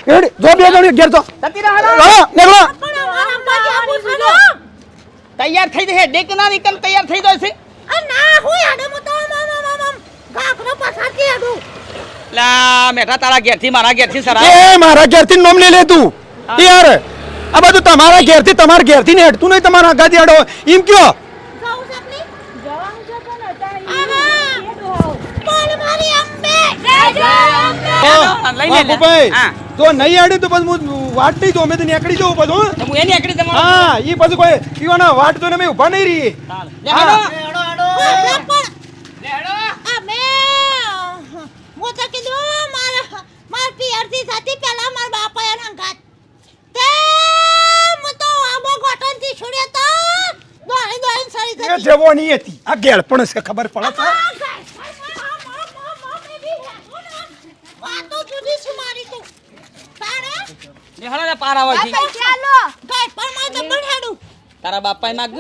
એડી જો બે જણ ઘેર તો જતી રહો હા નીકળો તૈયાર થઈ જશે ડેક ના નીકળ તૈયાર થઈ જાય છે લા મેઠા તારા ઘેરથી મારા ઘેરથી સરા એ મારા ઘેરથી નોમ લઈ લે તું યાર આ બધું તમારા ઘેરથી ને હેડતું નહીં તમારા ગાદી આડો એમ કયો જો નહીં આડે તો પછી વાટ નહીં જો અમે તો નીકળી જવું બધું હું એની એકડી તમારો હા એ પછી કોઈ પીવાના વાટ જોઈને અમે ઊભા નહીં રહીએ જેવો નહીં હતી આ ગેળ પણ છે ખબર પડે છે પાર આવે છે ચાલો ગાય પર માં તો બળાડું તારા બાપાએ માગ